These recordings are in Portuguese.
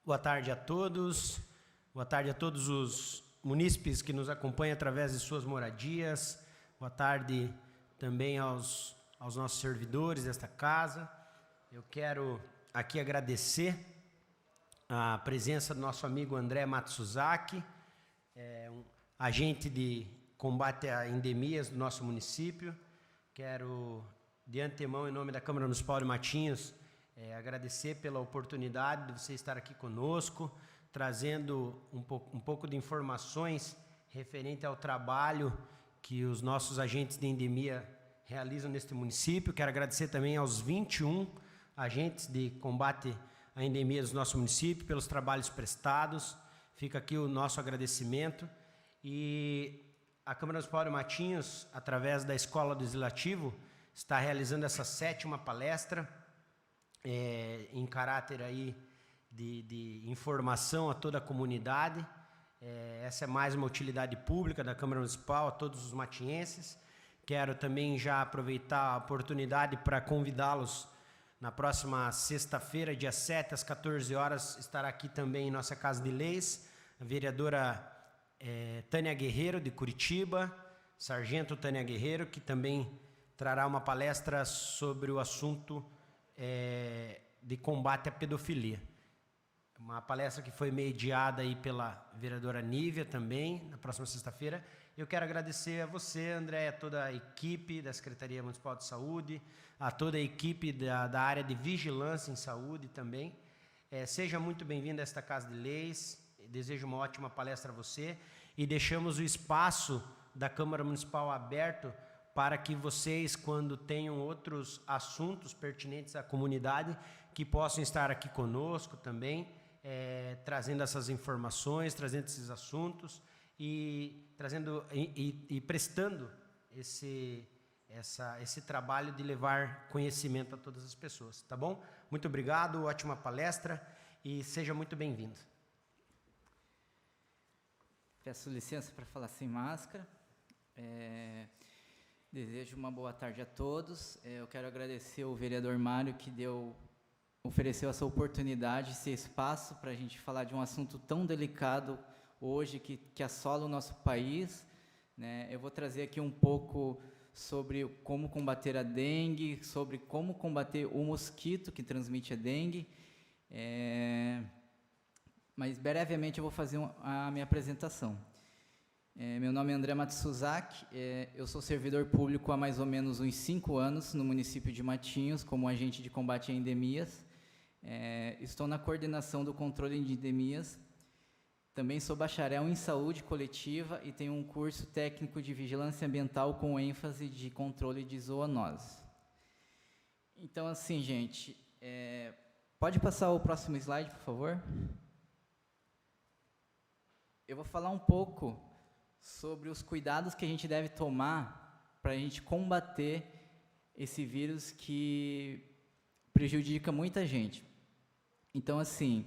Boa tarde a todos. Boa tarde a todos os munícipes que nos acompanham através de suas moradias. Boa tarde também aos nossos servidores desta casa. Eu quero aqui agradecer a presença do nosso amigo André Matsuzaki, um agente de combate a endemias do nosso município. Quero, de antemão, em nome da Câmara Municipal de Matinhos, agradecer pela oportunidade de você estar aqui conosco, trazendo um pouco de informações referente ao trabalho que os nossos agentes de endemia realizam neste município. Quero agradecer também aos 21 agentes de combate a endemias do nosso município pelos trabalhos prestados. Fica aqui o nosso agradecimento. E a Câmara Municipal de Matinhos, através da Escola do Legislativo, está realizando essa 7ª palestra em caráter aí de informação a toda a comunidade. Essa é mais uma utilidade pública da Câmara Municipal a todos os matinhenses. Quero também já aproveitar a oportunidade para convidá-los na próxima sexta-feira, dia 7, às 14 horas, estará aqui também em nossa Casa de Leis, a vereadora Tânia Guerreiro, de Curitiba, sargento Tânia Guerreiro, que também trará uma palestra sobre o assunto de combate à pedofilia. Uma palestra que foi mediada aí pela vereadora Nívia também, na próxima sexta-feira. Eu quero agradecer a você, André, a toda a equipe da Secretaria Municipal de Saúde, a toda a equipe da área de vigilância em saúde também. Seja muito bem-vindo a esta Casa de Leis. Desejo uma ótima palestra a você e deixamos o espaço da Câmara Municipal aberto para que vocês, quando tenham outros assuntos pertinentes à comunidade, que possam estar aqui conosco também, trazendo essas informações, trazendo esses assuntos e prestando esse trabalho de levar conhecimento a todas as pessoas, tá bom? Muito obrigado, ótima palestra e seja muito bem-vindo. Peço licença para falar sem máscara. Desejo uma boa tarde a todos. Eu quero agradecer ao vereador Mário que ofereceu essa oportunidade, esse espaço para a gente falar de um assunto tão delicado hoje que assola o nosso país, né? Eu vou trazer aqui um pouco sobre como combater a dengue, sobre como combater o mosquito que transmite a dengue. Mas brevemente eu vou fazer a minha apresentação. Meu nome é André Matsuzaki, eu sou servidor público há mais ou menos uns 5 anos no município de Matinhos, como agente de combate a endemias. Estou na coordenação do controle de endemias. Também sou bacharel em saúde coletiva e tenho um curso técnico de vigilância ambiental com ênfase de controle de zoonoses. Então, assim, gente, pode passar o próximo slide, por favor? Eu vou falar um pouco sobre os cuidados que a gente deve tomar para a gente combater esse vírus que prejudica muita gente. Então, assim,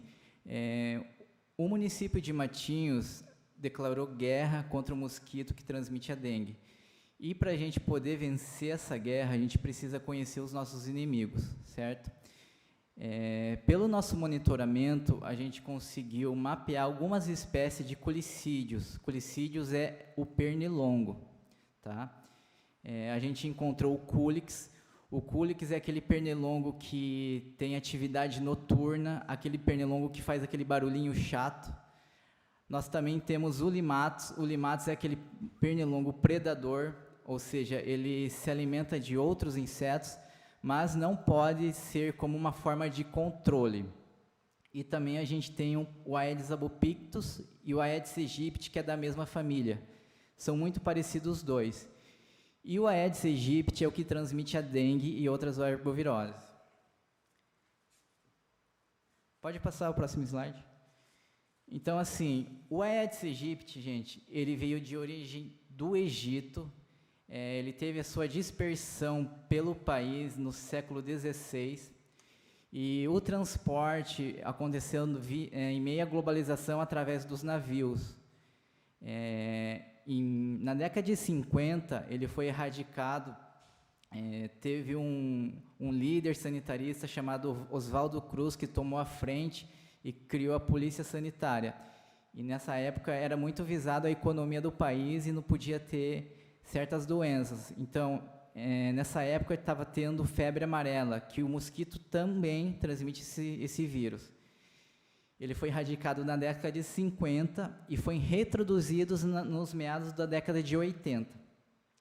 o município de Matinhos declarou guerra contra o mosquito que transmite a dengue. E para a gente poder vencer essa guerra, a gente precisa conhecer os nossos inimigos, certo? Pelo nosso monitoramento, a gente conseguiu mapear algumas espécies de colicídios. Colicídios é o pernilongo, tá? A gente encontrou o Culex. O Culex é aquele pernilongo que tem atividade noturna, aquele pernilongo que faz aquele barulhinho chato. Nós também temos o Limatus. O Limatus é aquele pernilongo predador, ou seja, ele se alimenta de outros insetos, mas não pode ser como uma forma de controle. E também a gente tem o Aedes albopictus e o Aedes aegypti, que é da mesma família. São muito parecidos os dois. E o Aedes aegypti é o que transmite a dengue e outras arboviroses. Pode passar o próximo slide? Então, assim, o Aedes aegypti, gente, ele veio de origem do Egito. Ele teve a sua dispersão pelo país no século XVI e o transporte aconteceu em meio à globalização através dos navios. Na década de 50, ele foi erradicado. Teve um líder sanitarista chamado Oswaldo Cruz que tomou a frente e criou a polícia sanitária. E nessa época era muito visado a economia do país e não podia ter certas doenças. Então, nessa época estava tendo febre amarela, que o mosquito também transmite esse vírus. Ele foi erradicado na década de 50 e foi reintroduzido nos meados da década de 80.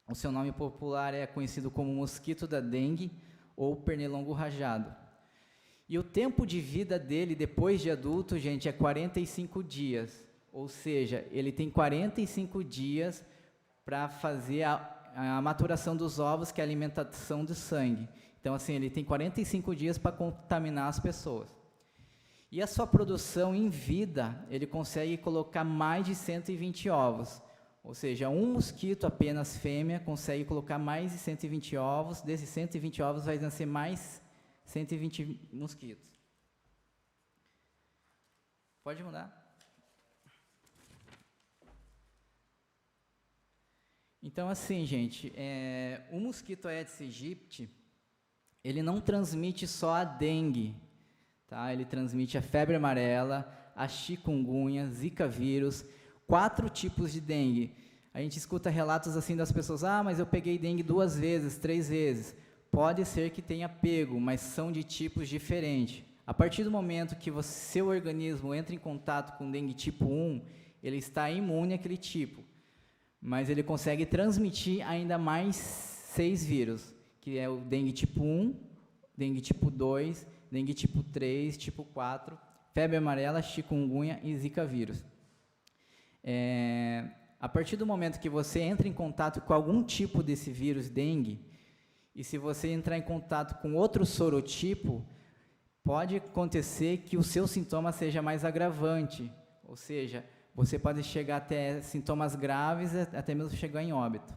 O seu nome popular é conhecido como mosquito da dengue ou pernilongo rajado. E o tempo de vida dele, depois de adulto, gente, é 45 dias. Ou seja, ele tem 45 dias para fazer a maturação dos ovos, que é a alimentação do sangue. Então, assim, ele tem 45 dias para contaminar as pessoas. E a sua produção em vida, ele consegue colocar mais de 120 ovos. Ou seja, um mosquito, apenas fêmea, consegue colocar mais de 120 ovos. Desses 120 ovos vai nascer mais 120 mosquitos. Pode mudar. Então, assim, gente, o mosquito Aedes aegypti, ele não transmite só a dengue, tá? Ele transmite a febre amarela, a chikungunya, zika vírus, 4 tipos de dengue. A gente escuta relatos assim das pessoas, mas eu peguei dengue 2 vezes, 3 vezes. Pode ser que tenha pego, mas são de tipos diferentes. A partir do momento que seu organismo entra em contato com dengue tipo 1, ele está imune àquele tipo. Mas ele consegue transmitir ainda mais 6 vírus, que é o dengue tipo 1, dengue tipo 2, dengue tipo 3, tipo 4, febre amarela, chikungunya e zika vírus. A partir do momento que você entra em contato com algum tipo desse vírus dengue, e se você entrar em contato com outro sorotipo, pode acontecer que o seu sintoma seja mais agravante, ou seja, você pode chegar até sintomas graves, até mesmo chegar em óbito.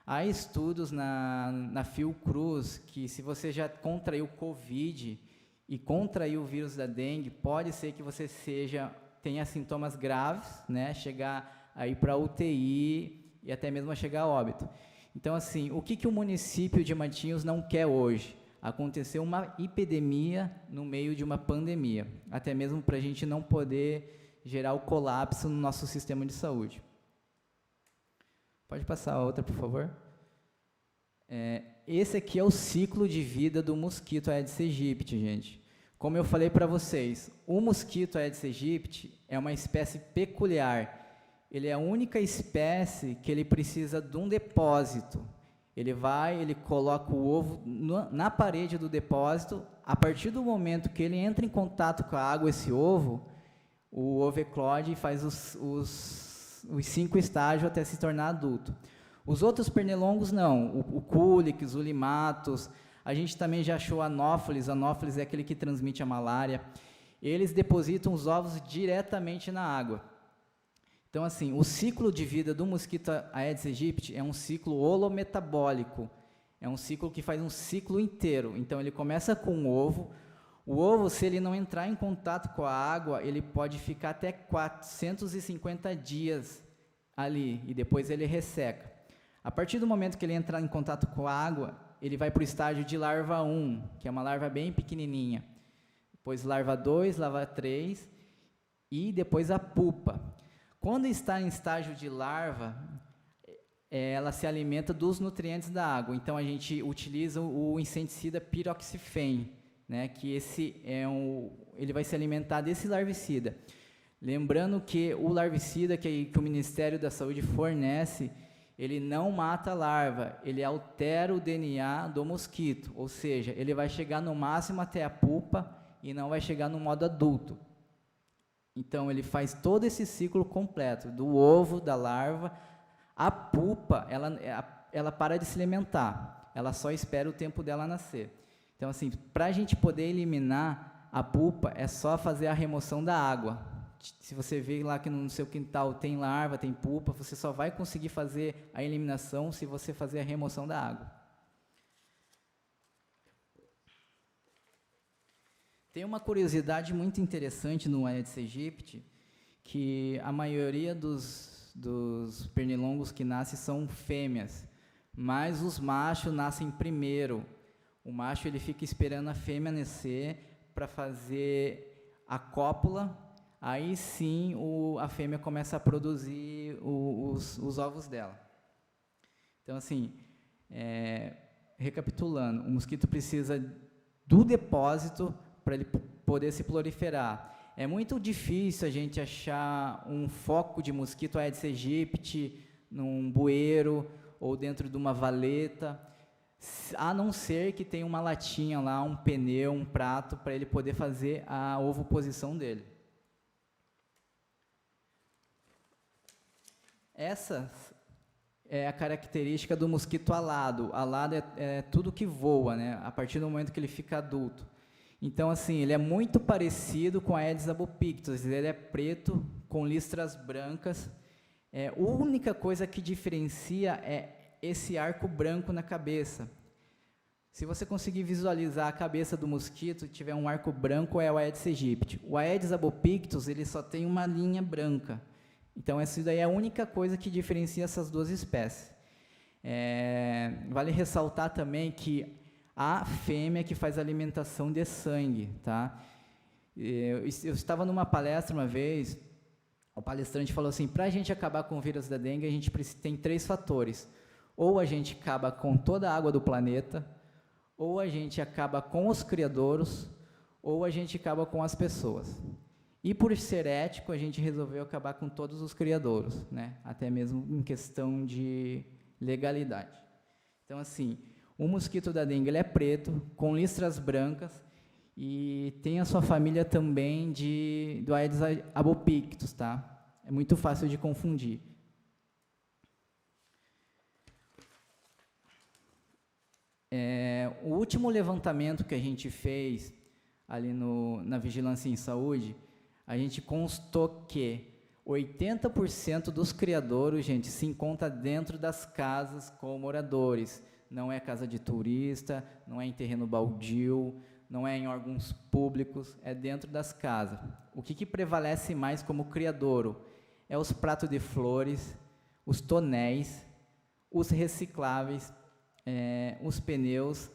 Há estudos na Fiocruz que se você já contraiu Covid e contraiu o vírus da dengue, pode ser que você tenha sintomas graves, né, chegar aí para UTI e até mesmo chegar a óbito. Então, assim, o que o município de Matinhos não quer hoje? Aconteceu uma epidemia no meio de uma pandemia, até mesmo para a gente não poder gerar o colapso no nosso sistema de saúde. Pode passar a outra, por favor? Esse aqui é o ciclo de vida do mosquito Aedes aegypti, gente. Como eu falei para vocês, o mosquito Aedes aegypti é uma espécie peculiar. Ele é a única espécie que ele precisa de um depósito. Ele coloca o ovo na parede do depósito. A partir do momento que ele entra em contato com a água, o ovo eclode e faz os 5 estágios até se tornar adulto. Os outros pernilongos não, o Culex, o limatus, a gente também já achou anófeles é aquele que transmite a malária. Eles depositam os ovos diretamente na água. Então, assim, o ciclo de vida do mosquito Aedes aegypti é um ciclo holometabólico, é um ciclo que faz um ciclo inteiro. Então, ele começa com o ovo, se ele não entrar em contato com a água, ele pode ficar até 450 dias ali, e depois ele resseca. A partir do momento que ele entrar em contato com a água, ele vai para o estágio de larva 1, que é uma larva bem pequenininha. Depois larva 2, larva 3, e depois a pupa. Quando está em estágio de larva, ela se alimenta dos nutrientes da água. Então, a gente utiliza o inseticida piroxifene, né, que ele vai se alimentar desse larvicida. Lembrando que o larvicida que o Ministério da Saúde fornece, ele não mata a larva, ele altera o DNA do mosquito, ou seja, ele vai chegar no máximo até a pupa e não vai chegar no modo adulto. Então, ele faz todo esse ciclo completo, do ovo, da larva. A pupa, ela para de se alimentar, ela só espera o tempo dela nascer. Então, assim, para a gente poder eliminar a pupa, é só fazer a remoção da água. Se você vê lá que no seu quintal tem larva, tem pupa, você só vai conseguir fazer a eliminação se você fazer a remoção da água. Tem uma curiosidade muito interessante no Aedes aegypti, que a maioria dos pernilongos que nascem são fêmeas, mas os machos nascem primeiro. O macho ele fica esperando a fêmea nascer para fazer a cópula, aí sim a fêmea começa a produzir os ovos dela. Então, assim, recapitulando, o mosquito precisa do depósito para ele poder se proliferar. É muito difícil a gente achar um foco de mosquito Aedes aegypti num bueiro ou dentro de uma valeta, a não ser que tenha uma latinha lá, um pneu, um prato, para ele poder fazer a ovoposição dele. Essa é a característica do mosquito alado. Alado é tudo que voa, né? A partir do momento que ele fica adulto. Então, assim, ele é muito parecido com a Aedes albopictus. Ele é preto, com listras brancas. A única coisa que diferencia é esse arco branco na cabeça. Se você conseguir visualizar a cabeça do mosquito, tiver um arco branco, é o Aedes aegypti. O Aedes albopictus, ele só tem uma linha branca. Então, essa daí é a única coisa que diferencia essas duas espécies. Vale ressaltar também que a fêmea que faz alimentação de sangue, tá? Eu estava numa palestra uma vez, o palestrante falou assim, para a gente acabar com o vírus da dengue, a gente tem 3 fatores. Ou a gente acaba com toda a água do planeta, ou a gente acaba com os criadouros, ou a gente acaba com as pessoas. E por ser ético, a gente resolveu acabar com todos os criadouros, né? Até mesmo em questão de legalidade. Então, assim, o mosquito da dengue ele é preto, com listras brancas, e tem a sua família também do Aedes albopictus, tá? É muito fácil de confundir. O último levantamento que a gente fez ali na Vigilância em Saúde, a gente constou que 80% dos criadouros, gente, se encontra dentro das casas com moradores. Não é casa de turista, não é em terreno baldio, não é em órgãos públicos, é dentro das casas. O que prevalece mais como criadouro? É os pratos de flores, os tonéis, os recicláveis, os pneus,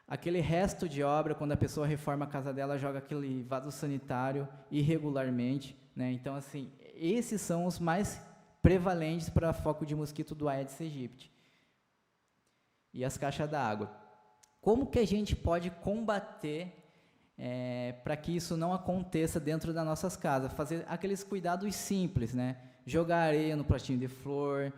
aquele resto de obra, quando a pessoa reforma a casa dela, joga aquele vaso sanitário irregularmente, né? Então, assim, esses são os mais prevalentes para foco de mosquito do Aedes aegypti. E as caixas d'água. Como que a gente pode combater para que isso não aconteça dentro das nossas casas? Fazer aqueles cuidados simples, né? Jogar areia no pratinho de flor,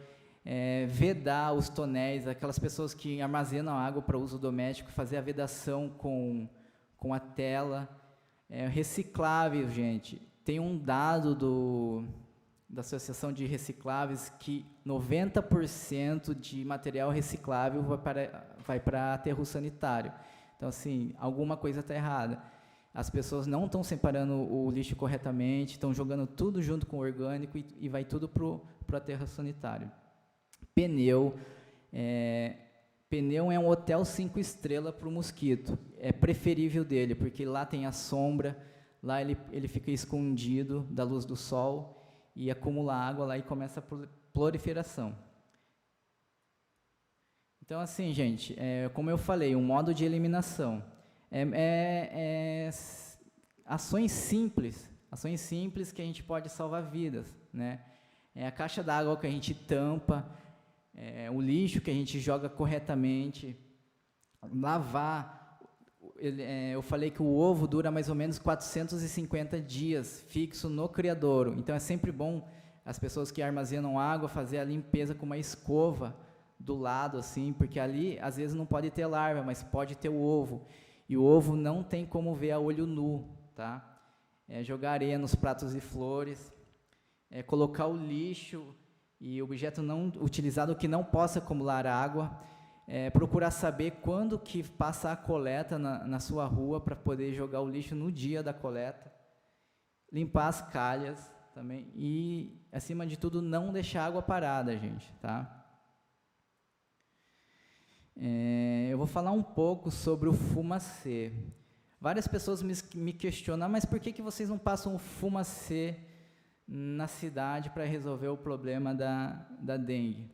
vedar os tonéis, aquelas pessoas que armazenam água para uso doméstico, fazer a vedação com a tela. Reciclável, gente. Tem um dado da Associação de Recicláveis que 90% de material reciclável vai para aterro sanitário. Então, assim, alguma coisa está errada. As pessoas não estão separando o lixo corretamente, estão jogando tudo junto com o orgânico e vai tudo para o aterro sanitário. Pneu. Pneu é um hotel 5 estrelas para o mosquito. É preferível dele, porque lá tem a sombra, lá ele fica escondido da luz do sol, e acumula água lá e começa a proliferação. Então, assim, gente, como eu falei, um modo de eliminação. Ações simples que a gente pode salvar vidas, né? A caixa d'água que a gente tampa, o lixo que a gente joga corretamente, lavar. Eu falei que o ovo dura mais ou menos 450 dias fixo no criadouro. Então, é sempre bom as pessoas que armazenam água fazer a limpeza com uma escova do lado, assim, porque ali, às vezes, não pode ter larva, mas pode ter o ovo. E o ovo não tem como ver a olho nu, tá? Jogar areia nos pratos de flores, colocar o lixo e objeto não utilizado que não possa acumular água. Procurar saber quando que passa a coleta na sua rua para poder jogar o lixo no dia da coleta. Limpar as calhas também e, acima de tudo, não deixar água parada, gente, tá? Eu vou falar um pouco sobre o fumacê. Várias pessoas me questionam, mas por que vocês não passam o fumacê na cidade para resolver o problema da dengue?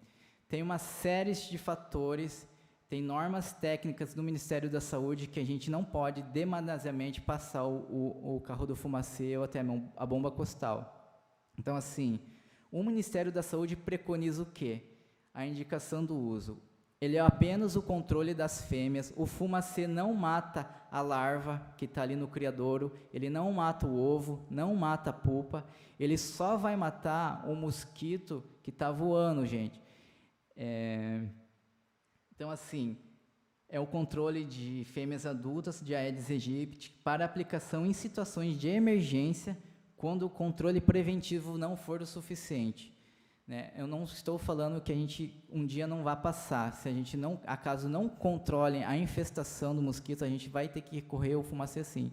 Tem uma série de fatores tem normas técnicas do Ministério da Saúde que a gente não pode demasiadamente passar o carro do fumacê ou até a bomba costal. Então, assim, o Ministério da Saúde preconiza o quê? A indicação do uso. Ele é apenas o controle das fêmeas. O fumacê não mata a larva que está ali no criadouro, ele não mata o ovo, não mata a pupa, ele só vai matar o mosquito que está voando, gente. Então, assim, é o controle de fêmeas adultas de Aedes aegypti para aplicação em situações de emergência, quando o controle preventivo não for o suficiente. Né? Eu não estou falando que a gente um dia não vai passar. Se a gente não, acaso não controle a infestação do mosquito, a gente vai ter que recorrer ao fumacê sim.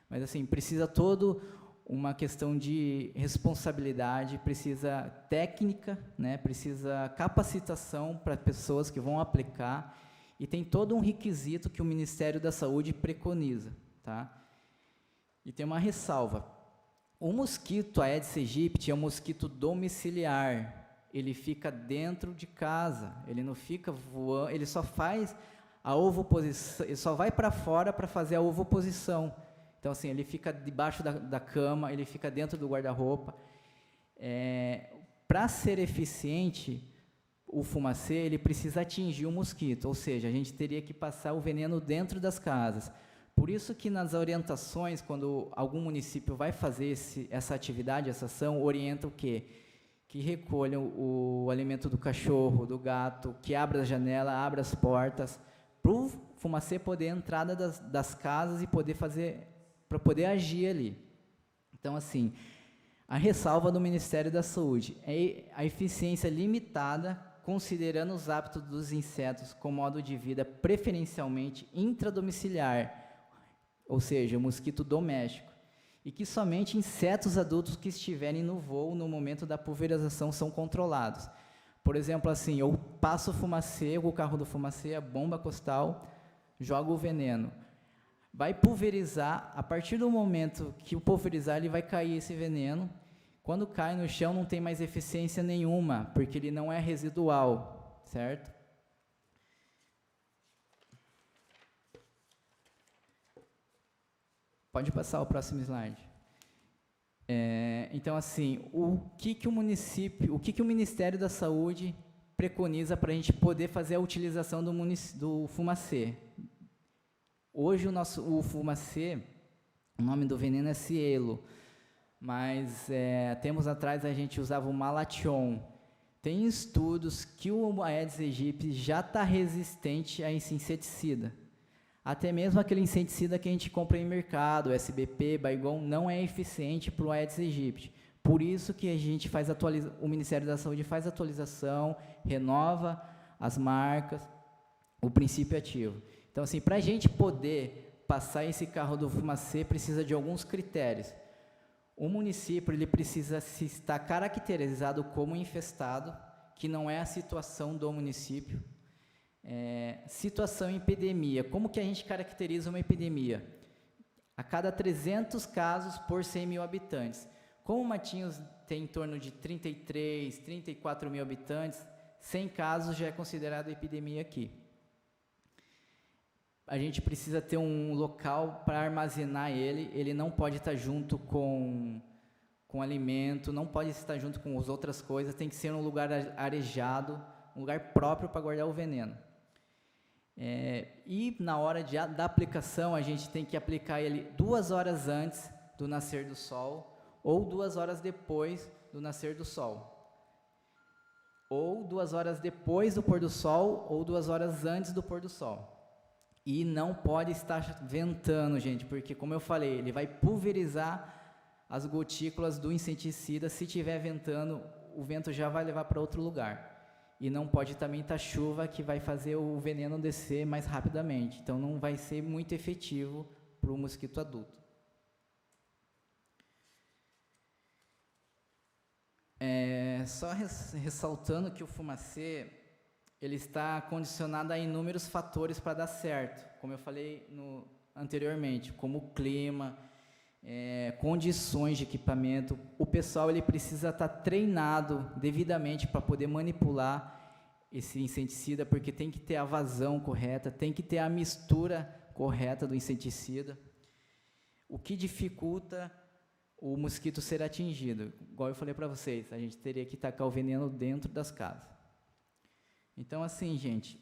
Mas assim, precisa todo uma questão de responsabilidade, precisa técnica, né? Precisa capacitação para pessoas que vão aplicar, e tem todo um requisito que o Ministério da Saúde preconiza, tá? E tem uma ressalva. O mosquito Aedes aegypti é um mosquito domiciliar, ele fica dentro de casa, ele não fica voando, ele só faz a ovoposição, ele só vai para fora para fazer a ovoposição. Então, assim, ele fica debaixo da cama, ele fica dentro do guarda-roupa. Para ser eficiente, o fumacê, ele precisa atingir o mosquito, ou seja, a gente teria que passar o veneno dentro das casas. Por isso que nas orientações, quando algum município vai fazer essa atividade, essa ação, orienta o quê? Que recolham o alimento do cachorro, do gato, que abra a janela, abra as portas, para o fumacê poder entrar das casas e poder fazer, para poder agir ali. Então, assim, a ressalva do Ministério da Saúde é a eficiência limitada, considerando os hábitos dos insetos com modo de vida preferencialmente intradomiciliar, ou seja, o mosquito doméstico, e que somente insetos adultos que estiverem no voo no momento da pulverização são controlados. Por exemplo, assim, eu passo o fumacê, o carro do fumacê, a bomba costal, jogo o veneno. Vai pulverizar, a partir do momento que o pulverizar, ele vai cair esse veneno. Quando cai no chão, não tem mais eficiência nenhuma, porque ele não é residual, certo? Pode passar o próximo slide. Então, assim, o que o Ministério da Saúde preconiza para a gente poder fazer a utilização do fumacê? Hoje, o fumacê, o nome do veneno é cielo, mas tempos atrás a gente usava o malation. Tem estudos que o Aedes aegypti já está resistente a esse inseticida. Até mesmo aquele inseticida que a gente compra em mercado, SBP, Baygon, não é eficiente para o Aedes aegypti. Por isso que a gente faz o Ministério da Saúde faz atualização, renova as marcas, o princípio ativo. Então, assim, para a gente poder passar esse carro do fumacê, precisa de alguns critérios. O município ele precisa estar caracterizado como infestado, que não é a situação do município. Situação em epidemia. Como que a gente caracteriza uma epidemia? A cada 300 casos por 100 mil habitantes. Como Matinhos tem em torno de 33, 34 mil habitantes, 100 casos já é considerado epidemia aqui. A gente precisa ter um local para armazenar ele não pode estar junto com alimento, não pode estar junto com as outras coisas, tem que ser um lugar arejado, um lugar próprio para guardar o veneno. E na hora da aplicação, a gente tem que aplicar ele 2 horas antes do nascer do sol, ou 2 horas depois do nascer do sol, ou 2 horas depois do pôr do sol, ou 2 horas antes do pôr do sol. E não pode estar ventando, gente, porque, como eu falei, ele vai pulverizar as gotículas do inseticida. Se estiver ventando, o vento já vai levar para outro lugar. E não pode também estar chuva, que vai fazer o veneno descer mais rapidamente. Então, não vai ser muito efetivo para o mosquito adulto. Só ressaltando que o fumacê, ele está condicionado a inúmeros fatores para dar certo, como eu falei anteriormente, como o clima, condições de equipamento. O pessoal ele precisa estar treinado devidamente para poder manipular esse inseticida, porque tem que ter a vazão correta, tem que ter a mistura correta do inseticida, o que dificulta o mosquito ser atingido. Igual eu falei para vocês, a gente teria que tacar o veneno dentro das casas. Então, assim, gente,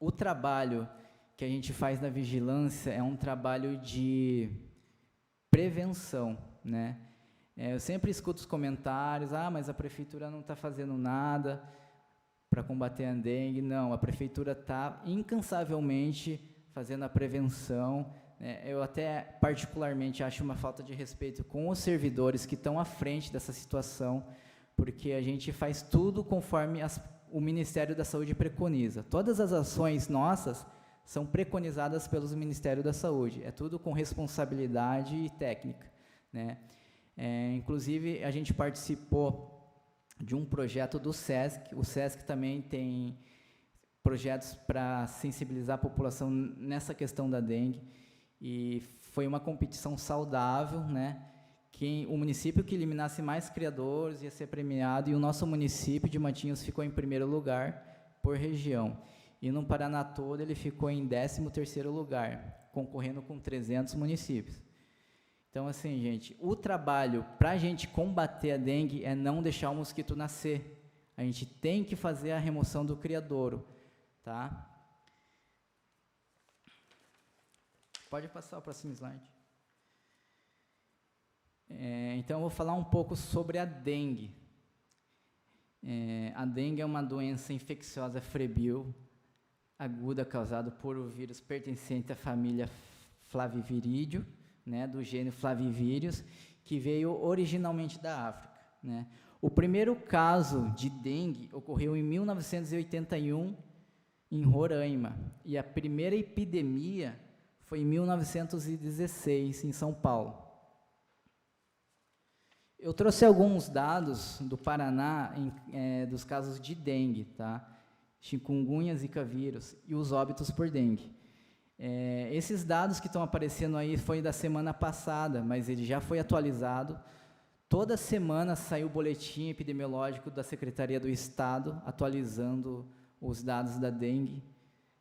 o trabalho que a gente faz na vigilância é um trabalho de prevenção, né? Eu sempre escuto os comentários, mas a prefeitura não está fazendo nada para combater a dengue. Não, a prefeitura está incansavelmente fazendo a prevenção. Eu até, particularmente, acho uma falta de respeito com os servidores que estão à frente dessa situação, porque a gente faz tudo conforme o Ministério da Saúde preconiza. Todas as ações nossas são preconizadas pelos Ministérios da Saúde. É tudo com responsabilidade e técnica, né? Inclusive, a gente participou de um projeto do SESC. O SESC também tem projetos para sensibilizar a população nessa questão da dengue, e foi uma competição saudável, né? O município que eliminasse mais criadores ia ser premiado, e o nosso município de Matinhos ficou em primeiro lugar por região. E no Paraná todo ele ficou em 13º lugar, concorrendo com 300 municípios. Então, assim, gente, o trabalho para a gente combater a dengue é não deixar o mosquito nascer. A gente tem que fazer a remoção do criadouro, tá? Pode passar o próximo slide. Então, eu vou falar um pouco sobre a dengue. A dengue é uma doença infecciosa febril aguda causada por o vírus pertencente à família Flavivirídeo, né, do gênero Flavivírus, que veio originalmente da África, né. O primeiro caso de dengue ocorreu em 1981 em Roraima, e a primeira epidemia foi em 1916 em São Paulo. Eu trouxe alguns dados do Paraná dos casos de dengue, tá? Chikungunya, Zika vírus e os óbitos por dengue. Esses dados que estão aparecendo aí foi da semana passada, mas ele já foi atualizado. Toda semana sai o boletim epidemiológico da Secretaria do Estado, atualizando os dados da dengue,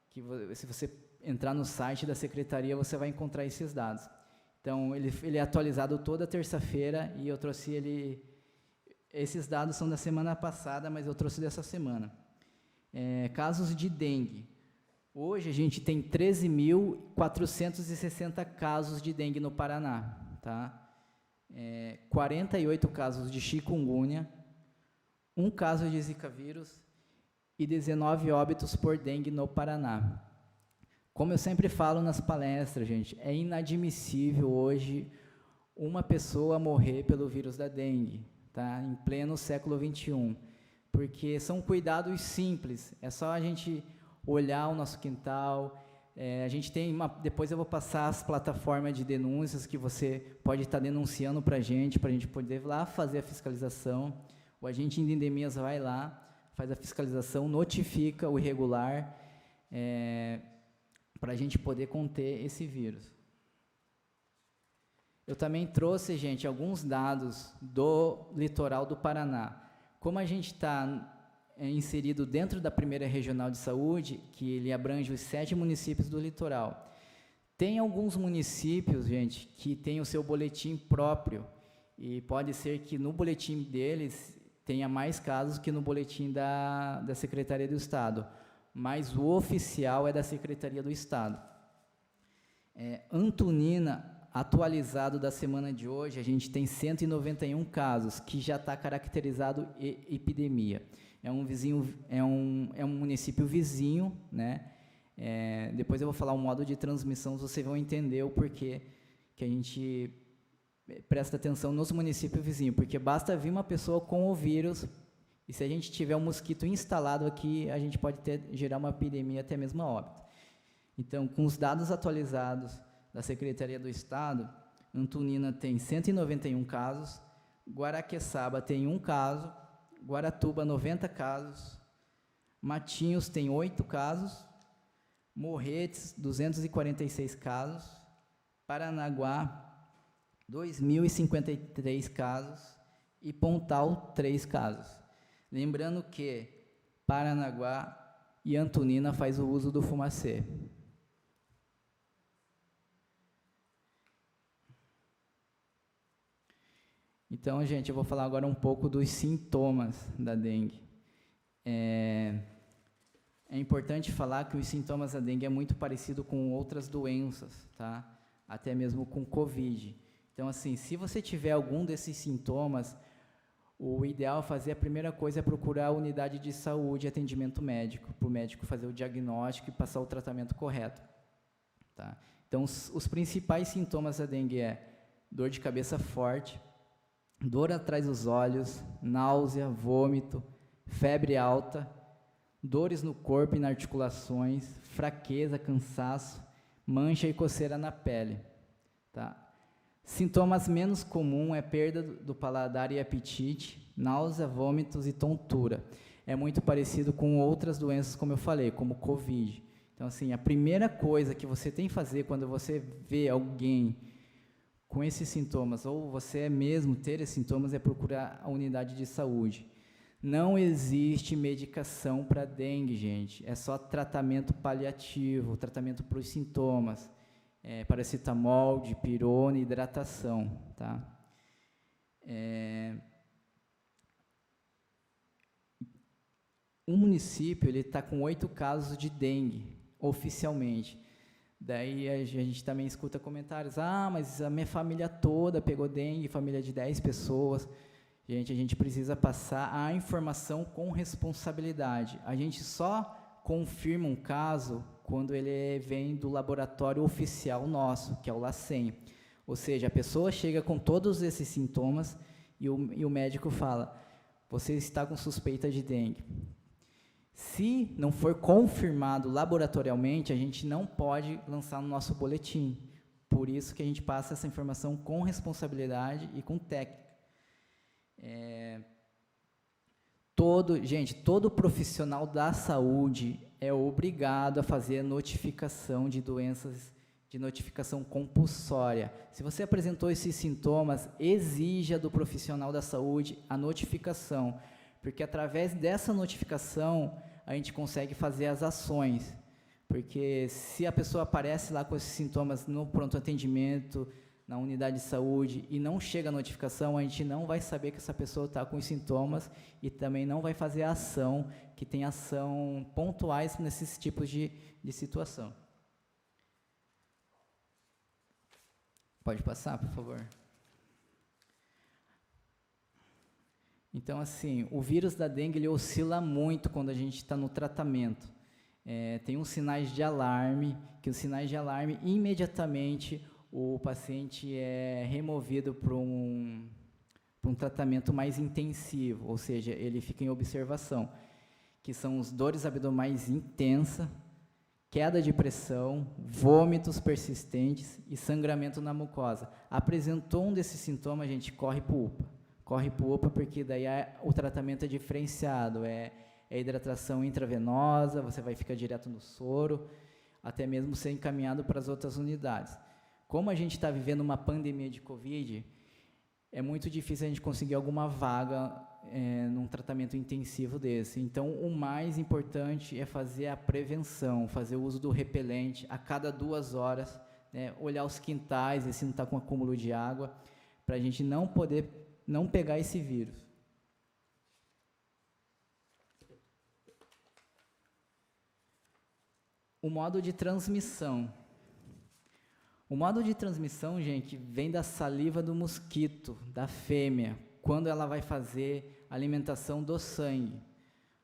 que se você entrar no site da Secretaria, você vai encontrar esses dados. Então, ele é atualizado toda terça-feira, e eu trouxe esses dados são da semana passada, mas eu trouxe dessa semana. Casos de dengue. Hoje a gente tem 13.460 casos de dengue no Paraná, tá? 48 casos de chikungunya, 1 caso de Zika vírus e 19 óbitos por dengue no Paraná. Como eu sempre falo nas palestras, gente, é inadmissível hoje uma pessoa morrer pelo vírus da dengue, tá? Em pleno século XXI, porque são cuidados simples, é só a gente olhar o nosso quintal. A gente tem depois eu vou passar as plataformas de denúncias que você pode estar denunciando para a gente poder lá fazer a fiscalização. O agente de endemias vai lá, faz a fiscalização, notifica o irregular, para a gente poder conter esse vírus. Eu também trouxe, gente, alguns dados do litoral do Paraná. Como a gente está inserido dentro da primeira regional de saúde, que ele abrange os 7 municípios do litoral, tem alguns municípios, gente, que tem o seu boletim próprio, e pode ser que no boletim deles tenha mais casos que no boletim da Secretaria do Estado, mas o oficial é da Secretaria do Estado. Antonina, atualizado da semana de hoje, a gente tem 191 casos, que já está caracterizado epidemia. É um município vizinho, né? Depois eu vou falar o modo de transmissão, vocês vão entender o porquê que a gente presta atenção nos municípios vizinhos, porque basta vir uma pessoa com o vírus, e se a gente tiver um mosquito instalado aqui, a gente pode gerar uma epidemia, até mesmo a óbito. Então, com os dados atualizados da Secretaria do Estado, Antonina tem 191 casos, Guaraqueçaba tem 1 caso, Guaratuba 90 casos, Matinhos tem 8 casos, Morretes 246 casos, Paranaguá 2.053 casos e Pontal 3 casos. Lembrando que Paranaguá e Antonina faz o uso do fumacê. Então, gente, eu vou falar agora um pouco dos sintomas da dengue. É importante falar que os sintomas da dengue é muito parecido com outras doenças, tá? Até mesmo com Covid. Então, assim, se você tiver algum desses sintomas, o ideal a fazer, a primeira coisa é procurar a unidade de saúde e atendimento médico, para o médico fazer o diagnóstico e passar o tratamento correto, tá? Então, os principais sintomas da dengue é dor de cabeça forte, dor atrás dos olhos, náusea, vômito, febre alta, dores no corpo e nas articulações, fraqueza, cansaço, mancha e coceira na pele, tá? Sintomas menos comuns é perda do paladar e apetite, náusea, vômitos e tontura. É muito parecido com outras doenças, como eu falei, como Covid. Então, assim, a primeira coisa que você tem que fazer quando você vê alguém com esses sintomas, ou você mesmo ter esses sintomas, é procurar a unidade de saúde. Não existe medicação para dengue, gente. É só tratamento paliativo, tratamento para os sintomas. Paracetamol, dipirona, hidratação, tá? O município está com 8 casos de dengue, oficialmente. Daí a gente também escuta comentários, mas a minha família toda pegou dengue, família de 10 pessoas. Gente, a gente precisa passar a informação com responsabilidade. A gente só confirma um caso quando ele vem do laboratório oficial nosso, que é o LACEN. Ou seja, a pessoa chega com todos esses sintomas e o médico fala, você está com suspeita de dengue. Se não for confirmado laboratorialmente, a gente não pode lançar no nosso boletim. Por isso que a gente passa essa informação com responsabilidade e com técnica. Todo profissional da saúde é obrigado a fazer a notificação de doenças, de notificação compulsória. Se você apresentou esses sintomas, exija do profissional da saúde a notificação, porque através dessa notificação a gente consegue fazer as ações. Porque se a pessoa aparece lá com esses sintomas no pronto atendimento, na unidade de saúde, e não chega a notificação, a gente não vai saber que essa pessoa está com os sintomas e também não vai fazer a ação, que tem ação pontuais nesses tipos de situação. Pode passar, por favor. Então, assim, o vírus da dengue ele oscila muito quando a gente está no tratamento. Tem uns sinais de alarme, que os sinais de alarme, imediatamente, o paciente é removido para um tratamento mais intensivo, ou seja, ele fica em observação, que são os dores abdominais intensas, queda de pressão, vômitos persistentes e sangramento na mucosa. Apresentou um desses sintomas, a gente corre para o UPA. Corre para o UPA porque daí o tratamento é diferenciado, é hidratação intravenosa, você vai ficar direto no soro, até mesmo ser encaminhado para as outras unidades. Como a gente está vivendo uma pandemia de Covid, é muito difícil a gente conseguir alguma vaga num tratamento intensivo desse. Então, o mais importante é fazer a prevenção, fazer o uso do repelente a cada 2 horas, né, olhar os quintais, ver se não está com acúmulo de água, para a gente não pegar esse vírus. O modo de transmissão. O modo de transmissão, gente, vem da saliva do mosquito, da fêmea, quando ela vai fazer a alimentação do sangue.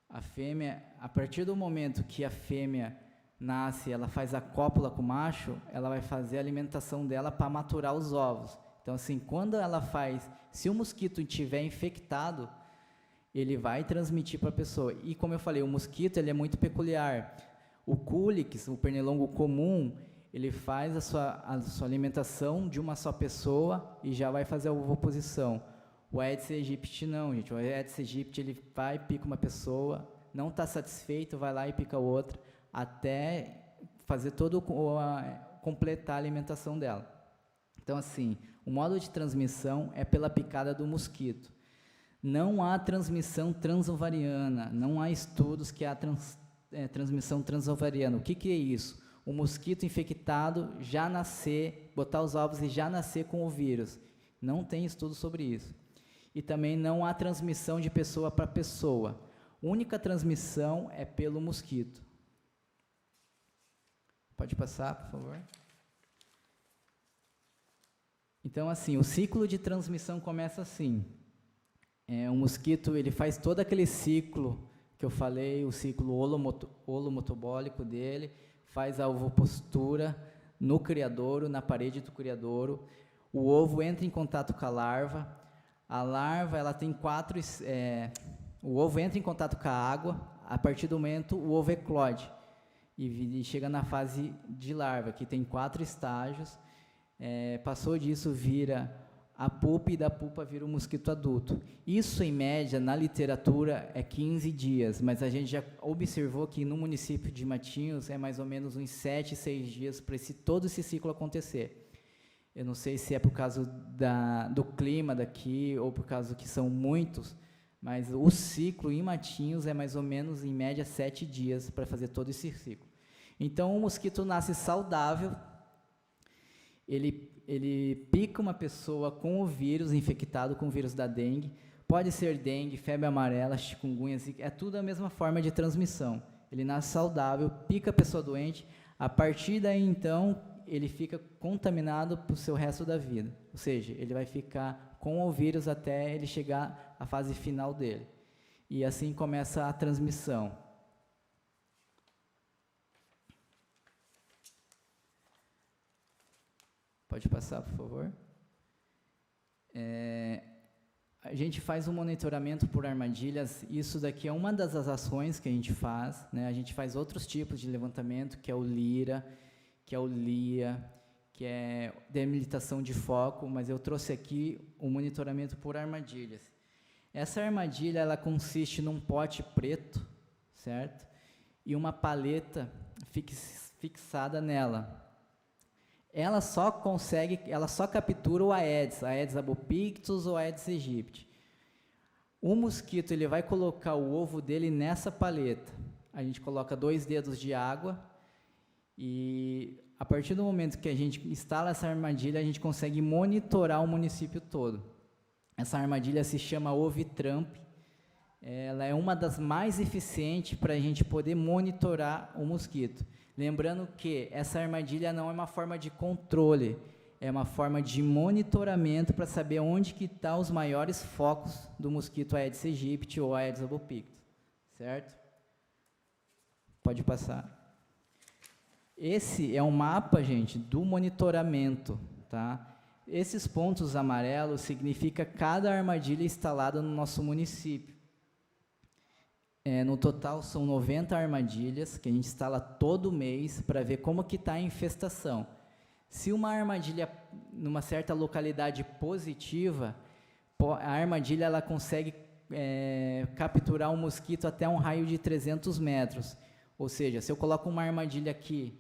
A fêmea, a partir do momento que a fêmea nasce, ela faz a cópula com o macho, ela vai fazer a alimentação dela para maturar os ovos. Então, assim, quando ela faz, se o mosquito estiver infectado, ele vai transmitir para a pessoa. E, como eu falei, o mosquito ele é muito peculiar. O Culex, o pernilongo comum, ele faz a sua alimentação de uma só pessoa e já vai fazer a ovoposição. O Aedes aegypti não, gente. O Aedes aegypti ele vai, pica uma pessoa, não está satisfeito, vai lá e pica outra, até fazer completar a alimentação dela. Então, assim, o modo de transmissão é pela picada do mosquito. Não há transmissão transovariana, não há estudos que há transmissão transovariana. O que é isso? O mosquito infectado já nascer, botar os ovos e já nascer com o vírus. Não tem estudo sobre isso. E também não há transmissão de pessoa para pessoa. A única transmissão é pelo mosquito. Pode passar, por favor? Então, assim, o ciclo de transmissão começa assim. O mosquito, ele faz todo aquele ciclo que eu falei, o ciclo holometabólico dele, faz a ovopostura no criadouro, na parede do criadouro. O ovo entra em contato com a larva. A larva, ela tem o ovo entra em contato com a água. A partir do momento, o ovo eclode e chega na fase de larva, que tem 4 estágios. Passou disso, vira a pupa, e da pupa vira um mosquito adulto. Isso, em média, na literatura, é 15 dias, mas a gente já observou que no município de Matinhos é mais ou menos uns 7, 6 dias para todo esse ciclo acontecer. Eu não sei se é por causa do clima daqui ou por causa que são muitos, mas o ciclo em Matinhos é mais ou menos, em média, 7 dias para fazer todo esse ciclo. Então, o mosquito nasce saudável, ele pica uma pessoa com o vírus, infectado com o vírus da dengue. Pode ser dengue, febre amarela, chikungunya, é tudo a mesma forma de transmissão. Ele nasce saudável, pica a pessoa doente, a partir daí, então, ele fica contaminado para o seu resto da vida. Ou seja, ele vai ficar com o vírus até ele chegar à fase final dele. E assim começa a transmissão. Pode passar, por favor. A gente faz um monitoramento por armadilhas. Isso daqui é uma das ações que a gente faz, né? A gente faz outros tipos de levantamento, que é o LIRA, que é o LIA, que é demilitação de foco, mas eu trouxe aqui o monitoramento por armadilhas. Essa armadilha, ela consiste num pote preto, certo? E uma paleta fixada nela. Ela só captura o Aedes albopictus ou Aedes aegypti. O mosquito, ele vai colocar o ovo dele nessa paleta. A gente coloca 2 dedos de água e, a partir do momento que a gente instala essa armadilha, a gente consegue monitorar o município todo. Essa armadilha se chama Ovitramp. Ela é uma das mais eficientes para a gente poder monitorar o mosquito. Lembrando que essa armadilha não é uma forma de controle, é uma forma de monitoramento para saber onde que estão os maiores focos do mosquito Aedes aegypti ou Aedes albopictus, certo? Pode passar. Esse é um mapa, gente, do monitoramento, tá? Esses pontos amarelos significa cada armadilha instalada no nosso município. No total, são 90 armadilhas que a gente instala todo mês para ver como que está a infestação. Se uma armadilha, numa certa localidade positiva, a armadilha ela consegue capturar um mosquito até um raio de 300 metros. Ou seja, se eu coloco uma armadilha aqui,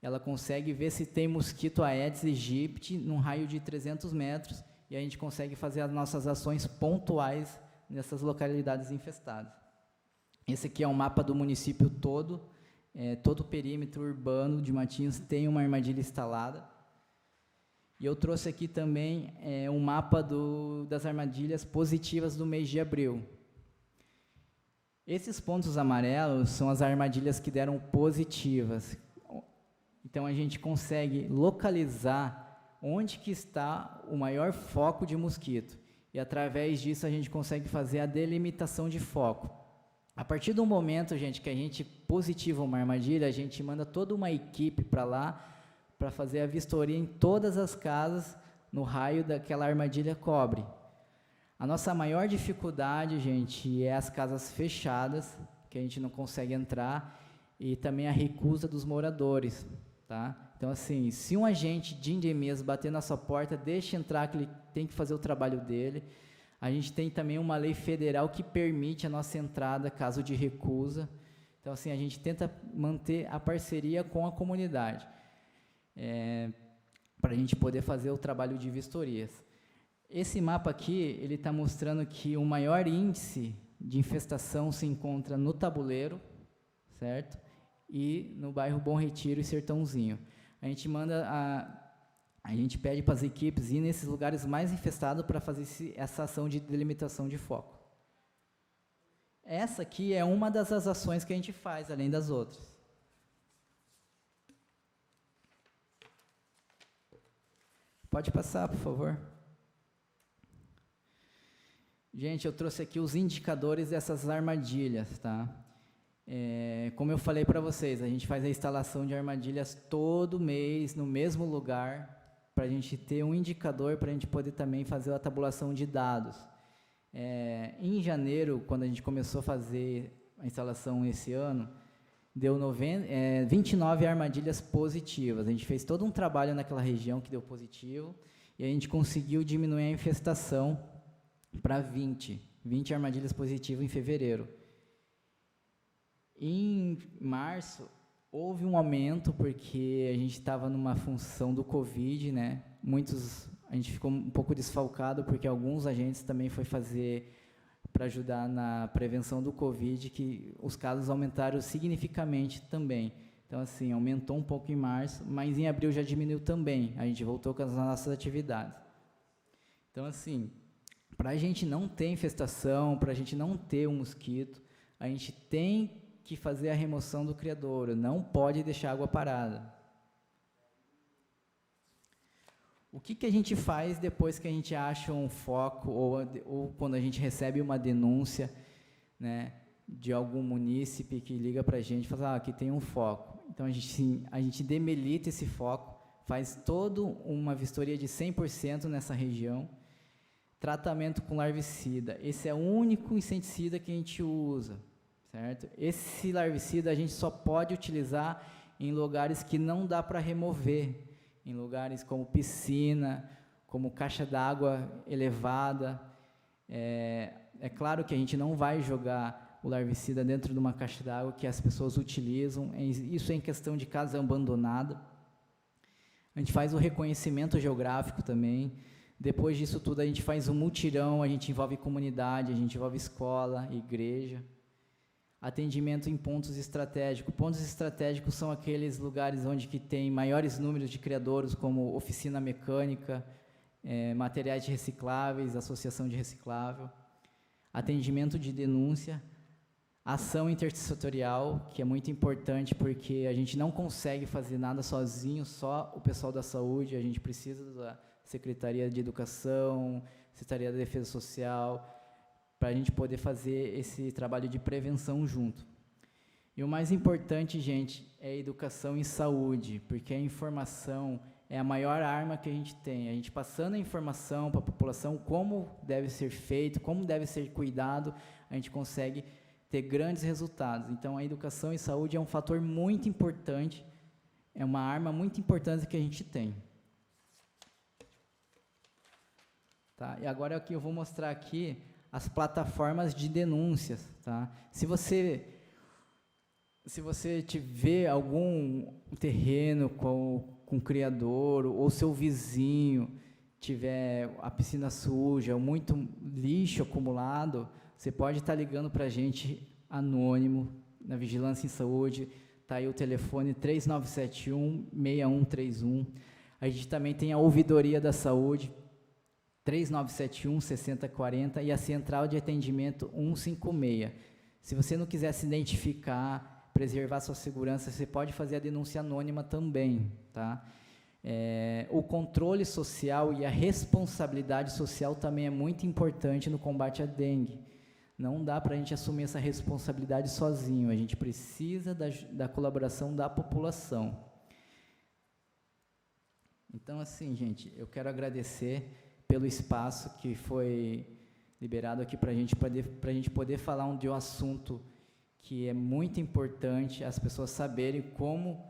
ela consegue ver se tem mosquito Aedes aegypti num raio de 300 metros, e a gente consegue fazer as nossas ações pontuais nessas localidades infestadas. Esse aqui é um mapa do município todo, todo o perímetro urbano de Matinhos tem uma armadilha instalada. E eu trouxe aqui também um mapa das armadilhas positivas do mês de abril. Esses pontos amarelos são as armadilhas que deram positivas. Então, a gente consegue localizar onde que está o maior foco de mosquito. E, através disso, a gente consegue fazer a delimitação de foco. A partir do momento, gente, que a gente positiva uma armadilha, a gente manda toda uma equipe para lá para fazer a vistoria em todas as casas no raio daquela armadilha cobre. A nossa maior dificuldade, gente, é as casas fechadas, que a gente não consegue entrar, e também a recusa dos moradores, tá? Então, assim, se um agente de endemias bater na sua porta, deixe entrar, que ele tem que fazer o trabalho dele. A gente tem também uma lei federal que permite a nossa entrada, caso de recusa. Então, assim, a gente tenta manter a parceria com a comunidade, para a gente poder fazer o trabalho de vistorias. Esse mapa aqui, ele está mostrando que o maior índice de infestação se encontra no Tabuleiro, certo? E no bairro Bom Retiro e Sertãozinho. A gente pede para as equipes ir nesses lugares mais infestados para fazer essa ação de delimitação de foco. Essa aqui é uma das ações que a gente faz, além das outras. Pode passar, por favor. Gente, eu trouxe aqui os indicadores dessas armadilhas, tá? Como eu falei para vocês, a gente faz a instalação de armadilhas todo mês, no mesmo lugar, para a gente ter um indicador, para a gente poder também fazer a tabulação de dados. Em janeiro, quando a gente começou a fazer a instalação esse ano, deu 29 armadilhas positivas. A gente fez todo um trabalho naquela região que deu positivo, e a gente conseguiu diminuir a infestação para 20 armadilhas positivas em fevereiro. Em março, houve um aumento, porque a gente estava numa função do Covid, né? A gente ficou um pouco desfalcado, porque alguns agentes também foi fazer para ajudar na prevenção do Covid, que os casos aumentaram significativamente também. Então, assim, aumentou um pouco em março, mas em abril já diminuiu também. A gente voltou com as nossas atividades. Então, assim, para a gente não ter infestação, para a gente não ter um mosquito, a gente tem que fazer a remoção do criadouro, não pode deixar água parada. O que a gente faz depois que a gente acha um foco, ou quando a gente recebe uma denúncia, né, de algum munícipe que liga para a gente e fala, aqui tem um foco. Então, a gente demelita esse foco, faz toda uma vistoria de 100% nessa região, tratamento com larvicida. Esse é o único inseticida que a gente usa, certo? Esse larvicida a gente só pode utilizar em lugares que não dá para remover, em lugares como piscina, como caixa d'água elevada. É claro que a gente não vai jogar o larvicida dentro de uma caixa d'água que as pessoas utilizam, isso é em questão de casa abandonada. A gente faz o reconhecimento geográfico também. Depois disso tudo, a gente faz um mutirão, a gente envolve comunidade, a gente envolve escola, igreja. Atendimento em pontos estratégicos. Pontos estratégicos são aqueles lugares onde que tem maiores números de criadouros, como oficina mecânica, materiais recicláveis, associação de reciclável. Atendimento de denúncia. Ação intersetorial, que é muito importante, porque a gente não consegue fazer nada sozinho, só o pessoal da saúde, a gente precisa da Secretaria de Educação, Secretaria da Defesa Social, para a gente poder fazer esse trabalho de prevenção junto. E o mais importante, gente, é a educação em saúde, porque a informação é a maior arma que a gente tem. A gente passando a informação para a população, como deve ser feito, como deve ser cuidado, a gente consegue ter grandes resultados. Então, a educação em saúde é um fator muito importante, é uma arma muito importante que a gente tem. Tá? E agora aqui eu vou mostrar aqui as plataformas de denúncias, tá? Se você tiver algum terreno com criador, ou seu vizinho tiver a piscina suja, ou muito lixo acumulado, você pode estar ligando para a gente anônimo, na Vigilância em Saúde, está aí o telefone 3971-6131. A gente também tem a Ouvidoria da Saúde, 3971-6040, e a Central de Atendimento 156. Se você não quiser se identificar, preservar sua segurança, você pode fazer a denúncia anônima também, tá? O controle social e a responsabilidade social também é muito importante no combate à dengue. Não dá para a gente assumir essa responsabilidade sozinho, a gente precisa da colaboração da população. Então, assim, gente, eu quero agradecer pelo espaço que foi liberado aqui para a gente poder falar de um assunto que é muito importante, as pessoas saberem como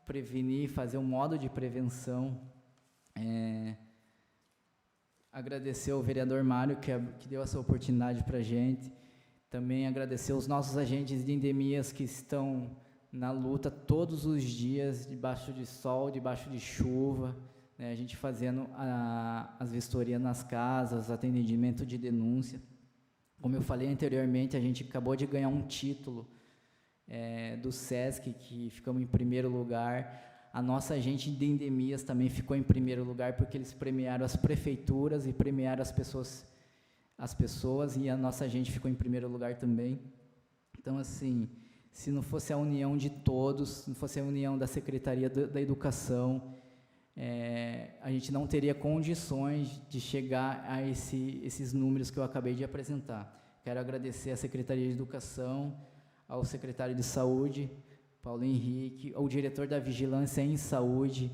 prevenir, fazer um modo de prevenção. Agradecer ao vereador Mário, que deu essa oportunidade para a gente. Também agradecer aos nossos agentes de endemias que estão na luta todos os dias, debaixo de sol, debaixo de chuva, né, a gente fazendo as vistorias nas casas, atendimento de denúncia. Como eu falei anteriormente, a gente acabou de ganhar um título do SESC, que ficamos em primeiro lugar. A nossa agente de endemias também ficou em primeiro lugar, porque eles premiaram as prefeituras e premiaram as pessoas, e a nossa agente ficou em primeiro lugar também. Então, assim, se não fosse a união de todos, se não fosse a união da Secretaria da Educação, a gente não teria condições de chegar a esses números que eu acabei de apresentar. Quero agradecer à Secretaria de Educação, ao secretário de Saúde, Paulo Henrique, ao diretor da Vigilância em Saúde,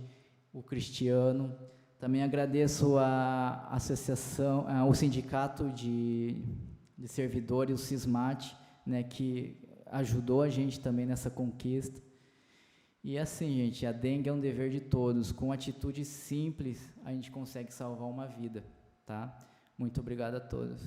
o Cristiano. Também agradeço à associação, ao sindicato de servidores, o SISMAT, né, que ajudou a gente também nessa conquista. E assim, gente, a dengue é um dever de todos. Com atitudes simples, a gente consegue salvar uma vida, tá? Muito obrigado a todos.